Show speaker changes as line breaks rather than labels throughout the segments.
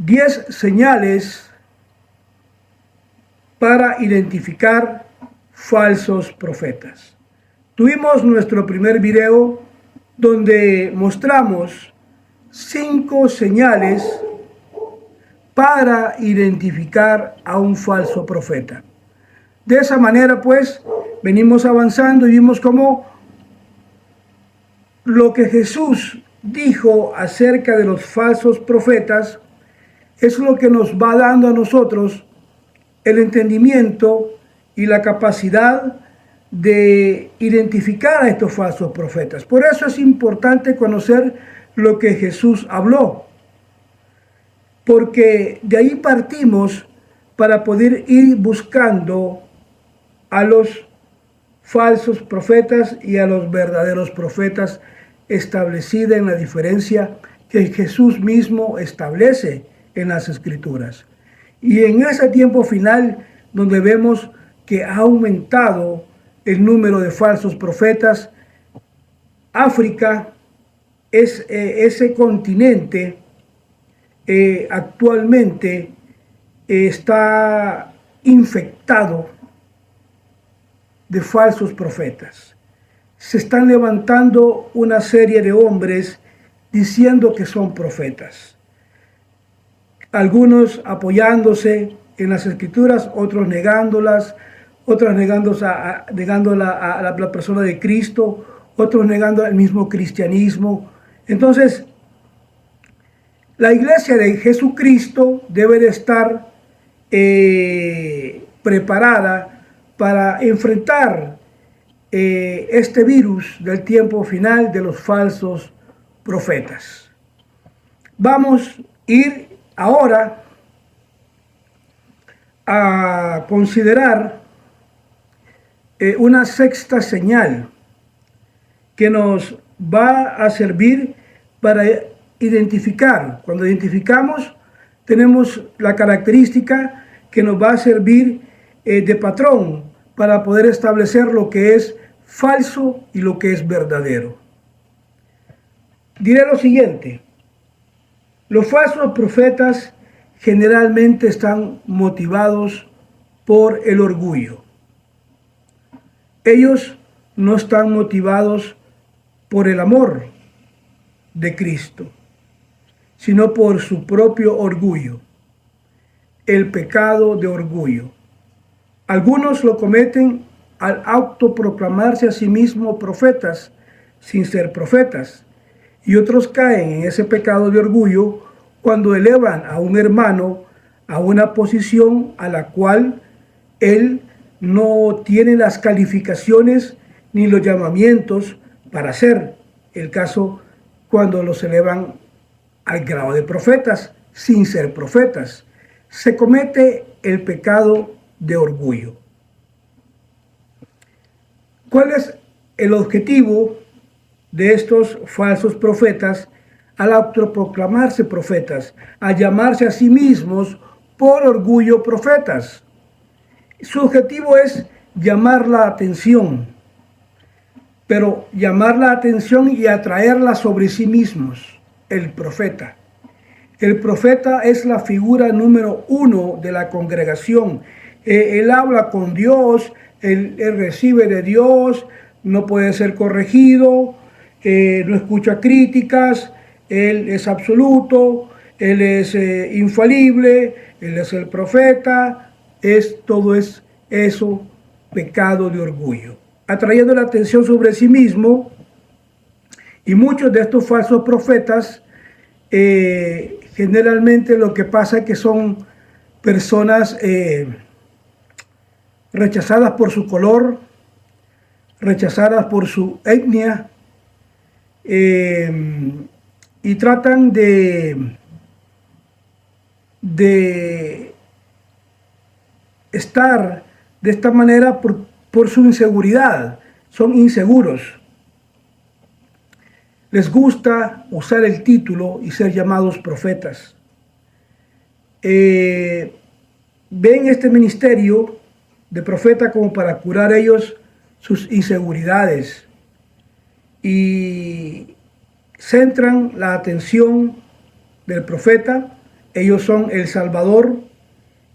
10 señales para identificar falsos profetas. Tuvimos nuestro primer video donde mostramos 5 señales para identificar a un falso profeta. De esa manera, pues, venimos avanzando y vimos cómo lo que Jesús dijo acerca de los falsos profetas es lo que nos va dando a nosotros el entendimiento y la capacidad de identificar a estos falsos profetas. Por eso es importante conocer lo que Jesús habló, porque de ahí partimos para poder ir buscando a los falsos profetas y a los verdaderos profetas, establecida en la diferencia que Jesús mismo establece en las Escrituras. Y en ese tiempo final, donde vemos que ha aumentado el número de falsos profetas, África es ese continente actualmente está infectado de falsos profetas. Se están levantando una serie de hombres diciendo que son profetas. Algunos apoyándose en las Escrituras, otros negándolas, otros negando a la persona de Cristo, otros negando el mismo cristianismo. Entonces, la iglesia de Jesucristo debe de estar preparada para enfrentar este virus del tiempo final de los falsos profetas. Vamos a ir ahora a considerar una sexta señal que nos va a servir para identificar. Cuando identificamos, tenemos la característica que nos va a servir de patrón para poder establecer lo que es falso y lo que es verdadero. Diré lo siguiente: los falsos profetas generalmente están motivados por el orgullo. Ellos no están motivados por el amor de Cristo, sino por su propio orgullo, el pecado de orgullo. Algunos lo cometen al autoproclamarse a sí mismos profetas sin ser profetas, y otros caen en ese pecado de orgullo cuando elevan a un hermano a una posición a la cual él no tiene las calificaciones ni los llamamientos para ser. El caso cuando los elevan al grado de profetas sin ser profetas. Se comete el pecado de orgullo. ¿Cuál es el objetivo de estos falsos profetas al autoproclamarse profetas, a llamarse a sí mismos por orgullo profetas? Su objetivo es llamar la atención, pero llamar la atención y atraerla sobre sí mismos, el profeta. El profeta es la figura número 1 de la congregación. Él habla con Dios, él recibe de Dios, no puede ser corregido, no escucha críticas, él es absoluto, él es infalible, él es el profeta. Todo es eso, pecado de orgullo, atrayendo la atención sobre sí mismo. Y muchos de estos falsos profetas generalmente lo que pasa es que son personas rechazadas por su color, rechazadas por su etnia, y tratan de estar de esta manera por su inseguridad. Son inseguros. Les gusta usar el título y ser llamados profetas. Ven este ministerio de profeta como para curar ellos sus inseguridades y centran la atención del profeta ellos son el Salvador,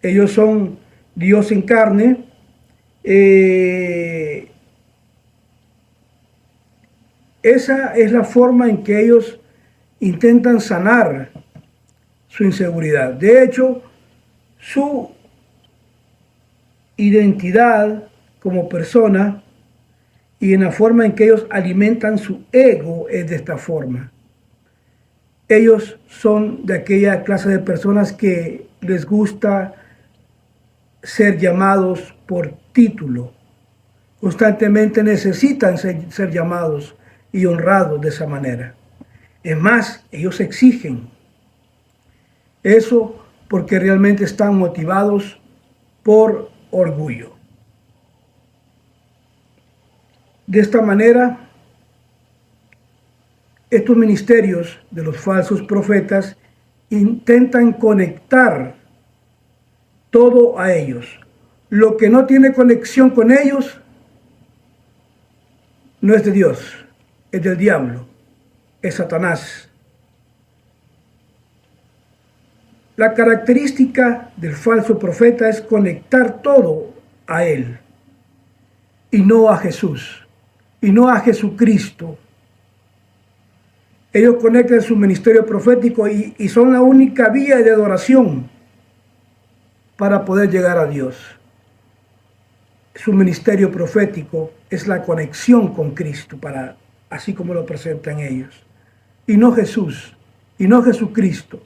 ellos son Dios en carne. Esa es la forma en que ellos intentan sanar su inseguridad. De hecho, su identidad como persona y en la forma en que ellos alimentan su ego es de esta forma. Ellos son de aquella clase de personas que les gusta ser llamados por título. Constantemente necesitan ser llamados y honrados de esa manera. Es más, ellos exigen eso porque realmente están motivados por orgullo. De esta manera, estos ministerios de los falsos profetas intentan conectar todo a ellos. Lo que no tiene conexión con ellos no es de Dios, es del diablo, es Satanás. La característica del falso profeta es conectar todo a él y no a Jesús, y no a Jesucristo. Ellos conectan su ministerio profético y son la única vía de adoración para poder llegar a Dios. Su ministerio profético es la conexión con Cristo, así como lo presentan ellos, y no Jesús, y no Jesucristo.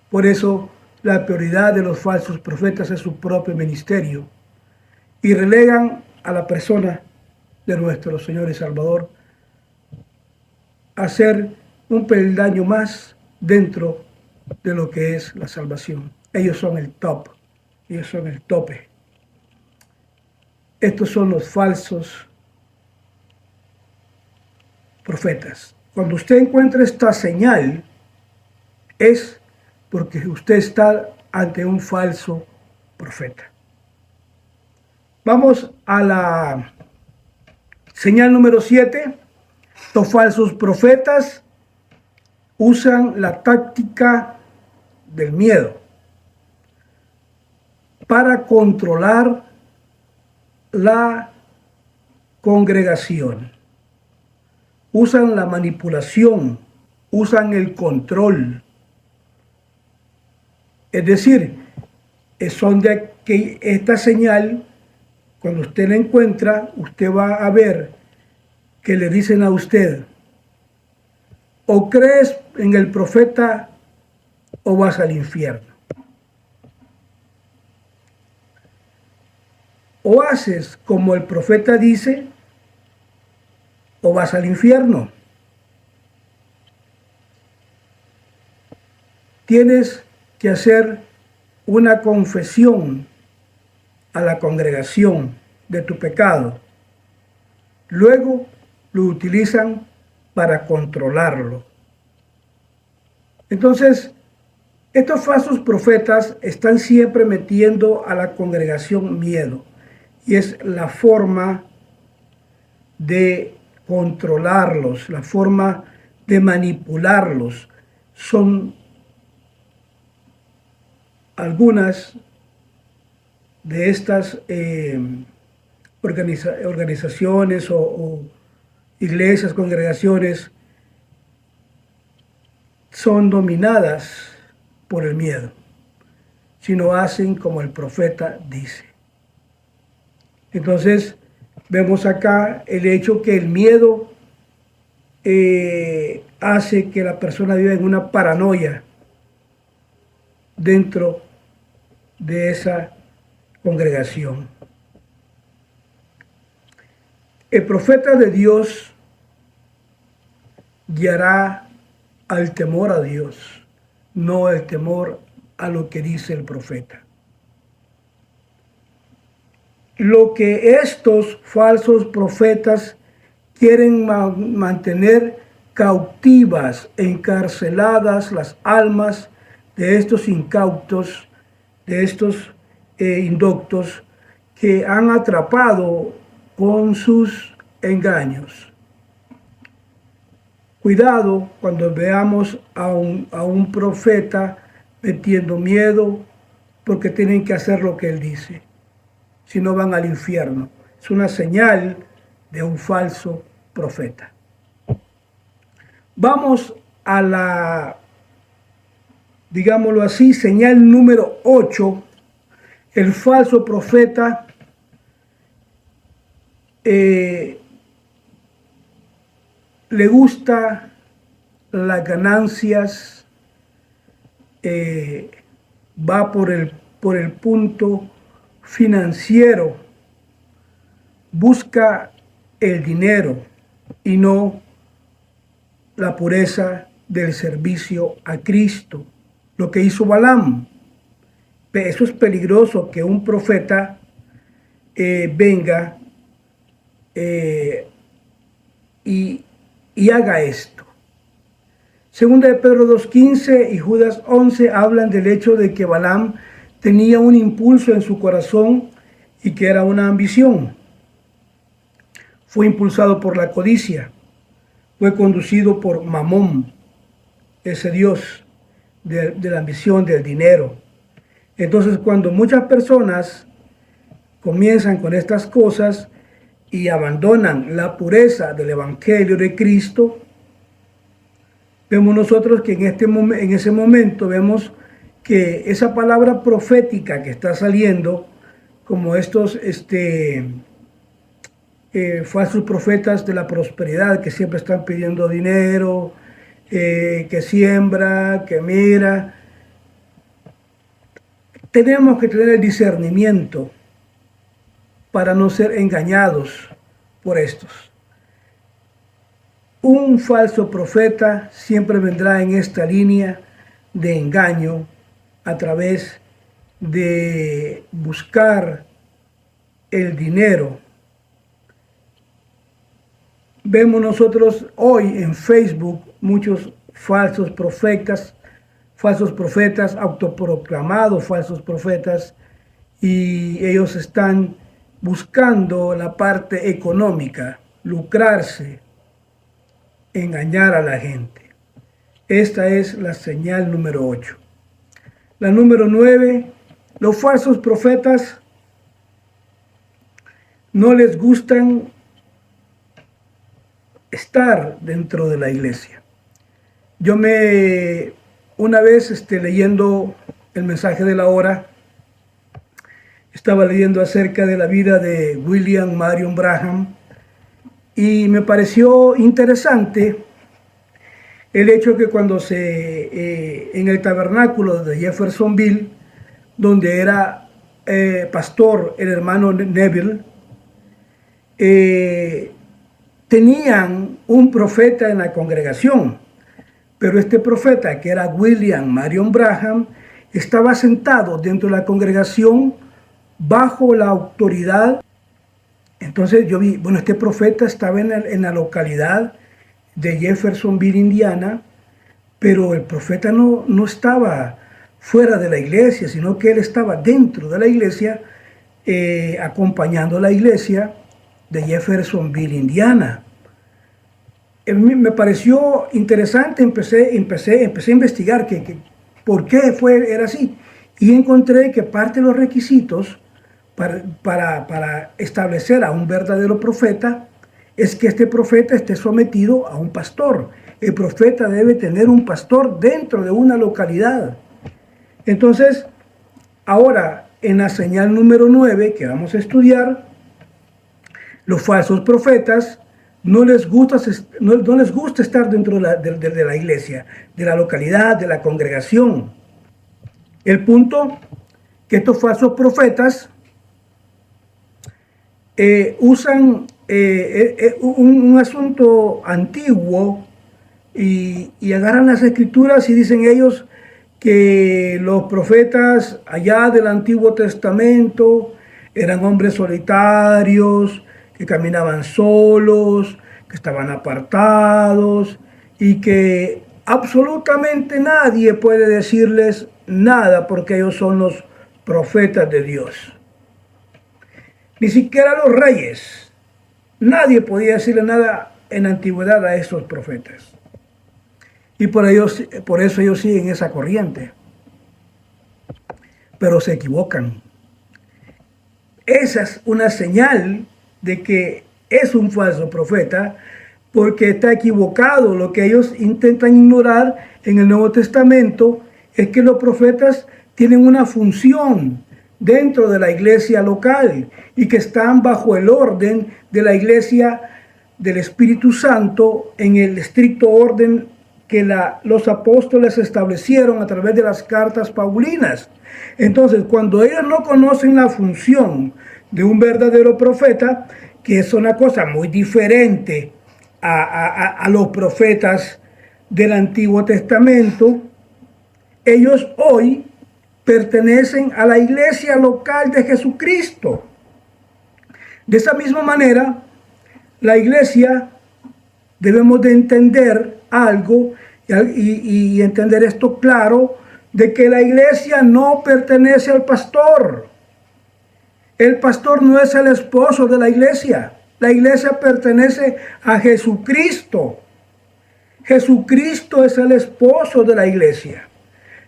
Por eso la prioridad de los falsos profetas es su propio ministerio y relegan a la persona de nuestro Señor y Salvador a ser un peldaño más dentro de lo que es la salvación. Ellos son el top, ellos son el tope. Estos son los falsos profetas. Cuando usted encuentra esta señal, es porque usted está ante un falso profeta. Vamos a la señal número 7. Los falsos profetas usan la táctica del miedo para controlar la congregación. Usan la manipulación, usan el control. Es decir, son de que esta señal, cuando usted la encuentra, usted va a ver que le dicen a usted: o crees en el profeta o vas al infierno. O haces como el profeta dice o vas al infierno. Tienes que hacer una confesión a la congregación de tu pecado. Luego lo utilizan para controlarlo. Entonces, estos falsos profetas están siempre metiendo a la congregación miedo, y es la forma de controlarlos, la forma de manipularlos. Son algunas de estas organizaciones o iglesias, congregaciones, son dominadas por el miedo, si no hacen como el profeta dice. Entonces, vemos acá el hecho que el miedo hace que la persona viva en una paranoia dentro de esa congregación. El profeta de Dios guiará al temor a Dios, no el temor a lo que dice el profeta. Lo que estos falsos profetas quieren mantener cautivas, encarceladas las almas de estos incautos, de estos indoctos que han atrapado con sus engaños. Cuidado cuando veamos a un profeta metiendo miedo porque tienen que hacer lo que él dice, si no van al infierno. Es una señal de un falso profeta. Vamos a la, digámoslo así, señal número 8. El falso profeta le gusta las ganancias, va por el punto financiero, busca el dinero y no la pureza del servicio a Cristo. Lo que hizo Balaam. Eso es peligroso, que un profeta venga y haga esto. Segunda de Pedro 2:15 y Judas 11 hablan del hecho de que Balaam tenía un impulso en su corazón y que era una ambición. Fue impulsado por la codicia, fue conducido por Mamón, ese dios de la ambición, del dinero. Entonces, cuando muchas personas comienzan con estas cosas y abandonan la pureza del Evangelio de Cristo, vemos nosotros que en ese momento vemos que esa palabra profética que está saliendo, como estos falsos profetas de la prosperidad que siempre están pidiendo dinero, que siembra, que mira, tenemos que tener el discernimiento para no ser engañados por estos. Un falso profeta siempre vendrá en esta línea de engaño a través de buscar el dinero. Vemos nosotros hoy en Facebook muchos falsos profetas autoproclamados falsos profetas, y ellos están buscando la parte económica, lucrarse, engañar a la gente. Esta es la señal número 8. La número 9, los falsos profetas no les gustan estar dentro de la iglesia. Yo una vez leyendo el mensaje de la hora, estaba leyendo acerca de la vida de William Marion Branham y me pareció interesante el hecho que cuando en el tabernáculo de Jeffersonville, donde era pastor el hermano Neville, tenían un profeta en la congregación, pero este profeta, que era William Marion Branham, estaba sentado dentro de la congregación bajo la autoridad. Entonces yo vi, bueno, este profeta estaba en la localidad de Jeffersonville, Indiana, pero el profeta no estaba fuera de la iglesia, sino que él estaba dentro de la iglesia, acompañando a la iglesia de Jeffersonville, Indiana. Me pareció interesante, empecé a investigar por qué era así, y encontré que parte de los requisitos para establecer a un verdadero profeta es que este profeta esté sometido a un pastor. El profeta debe tener un pastor dentro de una localidad. Entonces, ahora en la señal número 9 que vamos a estudiar, los falsos profetas no les gusta estar dentro de la iglesia, de la localidad, de la congregación. El punto que estos falsos profetas usan un asunto antiguo y agarran las escrituras y dicen ellos que los profetas allá del Antiguo Testamento eran hombres solitarios, que caminaban solos, que estaban apartados y que absolutamente nadie puede decirles nada porque ellos son los profetas de Dios. Ni siquiera los reyes. Nadie podía decirle nada en la antigüedad a esos profetas. Y por eso ellos siguen esa corriente. Pero se equivocan. Esa es una señal de que es un falso profeta, porque está equivocado. Lo que ellos intentan ignorar en el Nuevo Testamento es que los profetas tienen una función dentro de la iglesia local y que están bajo el orden de la iglesia del Espíritu Santo en el estricto orden que los apóstoles establecieron a través de las cartas paulinas. Entonces, cuando ellos no conocen la función de un verdadero profeta, que es una cosa muy diferente a los profetas del Antiguo Testamento, ellos hoy pertenecen a la iglesia local de Jesucristo. De esa misma manera, la iglesia debemos de entender algo y entender esto claro, de que la iglesia no pertenece al pastor. El pastor no es el esposo de la iglesia. La iglesia pertenece a Jesucristo. Jesucristo es el esposo de la iglesia.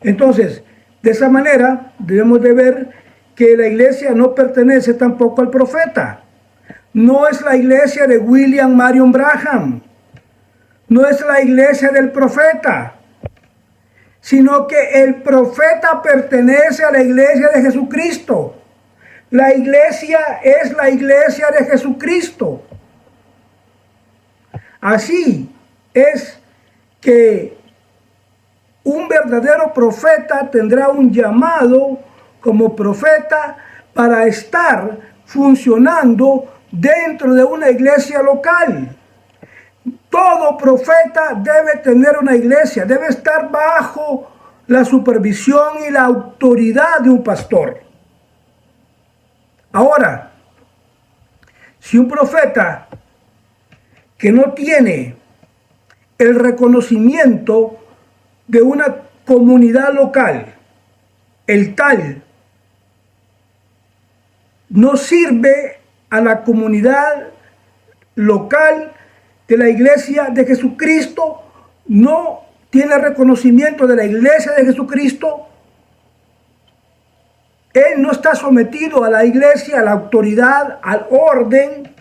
Entonces, de esa manera debemos de ver que la iglesia no pertenece tampoco al profeta. No es la iglesia de William Marion Branham. No es la iglesia del profeta, sino que el profeta pertenece a la iglesia de Jesucristo. La iglesia es la iglesia de Jesucristo. Así es que un verdadero profeta tendrá un llamado como profeta para estar funcionando dentro de una iglesia local. Todo profeta debe tener una iglesia, debe estar bajo la supervisión y la autoridad de un pastor. Ahora, si un profeta que no tiene el reconocimiento de una comunidad local, el tal no sirve a la comunidad local de la iglesia de Jesucristo, no tiene reconocimiento de la iglesia de Jesucristo, él no está sometido a la iglesia, a la autoridad, al orden.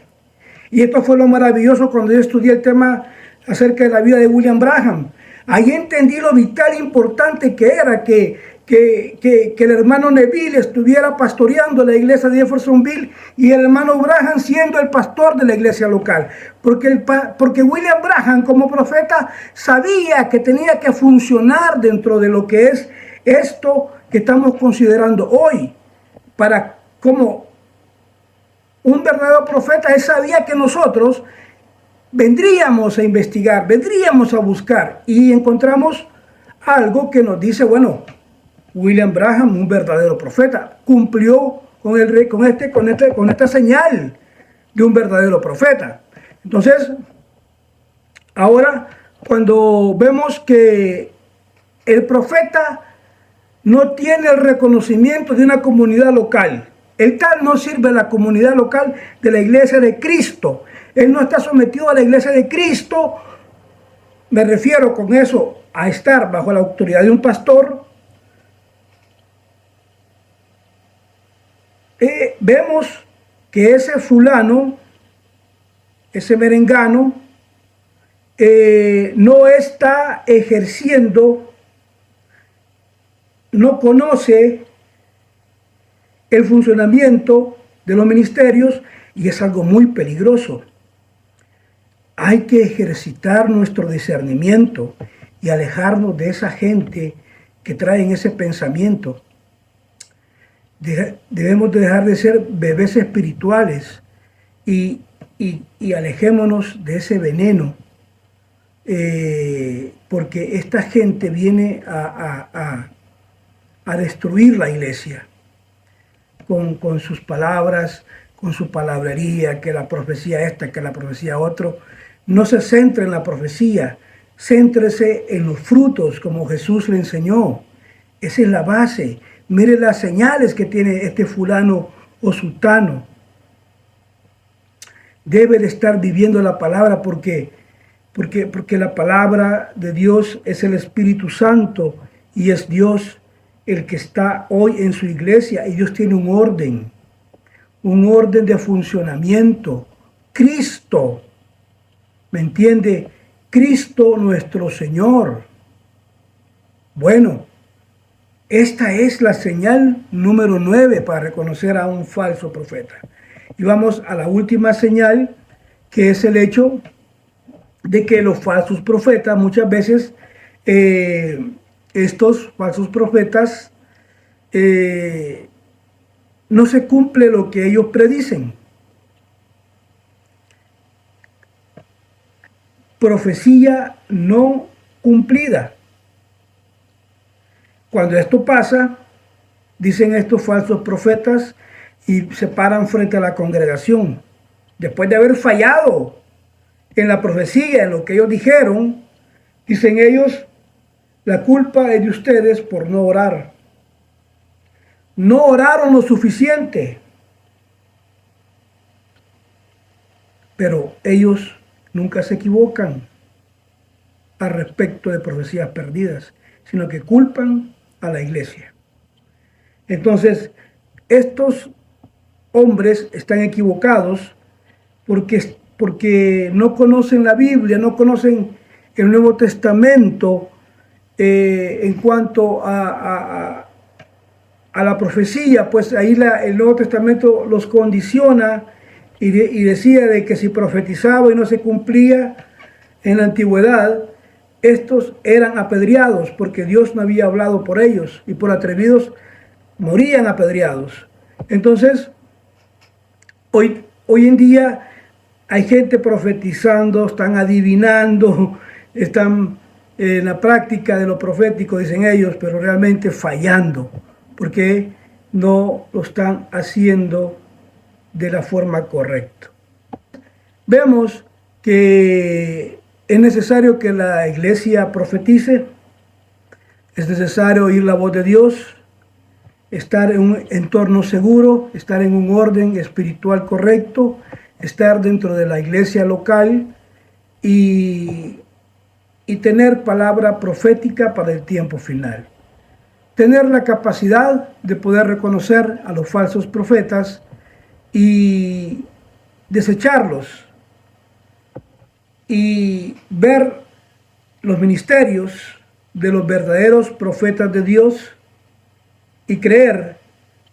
Y esto fue lo maravilloso cuando yo estudié el tema acerca de la vida de William Branham. Ahí entendí lo vital e importante que era que el hermano Neville estuviera pastoreando la iglesia de Jeffersonville y el hermano Branham siendo el pastor de la iglesia local. Porque William Branham como profeta sabía que tenía que funcionar dentro de lo que es esto que estamos considerando hoy. Para como un verdadero profeta, él sabía que nosotros vendríamos a investigar, vendríamos a buscar y encontramos algo que nos dice, bueno, William Branham, un verdadero profeta, cumplió con esta señal de un verdadero profeta. Entonces, ahora cuando vemos que el profeta no tiene el reconocimiento de una comunidad local, el tal no sirve a la comunidad local de la iglesia de Cristo. Él no está sometido a la iglesia de Cristo. Me refiero con eso a estar bajo la autoridad de un pastor. Vemos que ese fulano, ese merengano, no está ejerciendo, no conoce el funcionamiento de los ministerios y es algo muy peligroso. Hay que ejercitar nuestro discernimiento y alejarnos de esa gente que traen ese pensamiento. Debemos dejar de ser bebés espirituales y alejémonos de ese veneno, porque esta gente viene a destruir la iglesia con sus palabras, con su palabrería, que la profecía esta, que la profecía otro. No se centre en la profecía, céntrese en los frutos como Jesús le enseñó. Esa es la base. Mire las señales que tiene este fulano o sultano. Debe de estar viviendo la palabra porque porque la palabra de Dios es el Espíritu Santo y es Dios el que está hoy en su iglesia, y Dios tiene un orden de funcionamiento. Cristo, ¿me entiende? Cristo nuestro Señor. Bueno, esta es la señal número 9 para reconocer a un falso profeta. Y vamos a la última señal, que es el hecho de que los falsos profetas, muchas veces estos falsos profetas no se cumple lo que ellos predicen. Profecía no cumplida. Cuando esto pasa, dicen estos falsos profetas y se paran frente a la congregación. Después de haber fallado en la profecía, en lo que ellos dijeron, dicen ellos, la culpa es de ustedes por no orar. No oraron lo suficiente. Pero ellos nunca se equivocan al respecto de profecías perdidas, sino que culpan a la iglesia. Entonces, estos hombres están equivocados porque no conocen la Biblia, no conocen el Nuevo Testamento en cuanto a la profecía. Pues ahí el Nuevo Testamento los condiciona y decía de que si profetizaba y no se cumplía en la antigüedad, estos eran apedreados porque Dios no había hablado por ellos, y por atrevidos morían apedreados. Entonces, hoy en día hay gente profetizando, están adivinando, están en la práctica de lo profético, dicen ellos, pero realmente fallando, porque no lo están haciendo de la forma correcta. Vemos que es necesario que la iglesia profetice, es necesario oír la voz de Dios, estar en un entorno seguro, estar en un orden espiritual correcto, estar dentro de la iglesia local y tener palabra profética para el tiempo final. Tener la capacidad de poder reconocer a los falsos profetas y desecharlos, y ver los ministerios de los verdaderos profetas de Dios y creer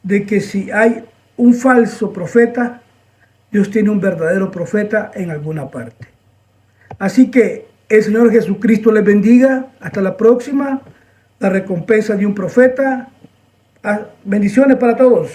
de que si hay un falso profeta, Dios tiene un verdadero profeta en alguna parte. Así que el Señor Jesucristo les bendiga. Hasta la próxima. La recompensa de un profeta. Bendiciones para todos.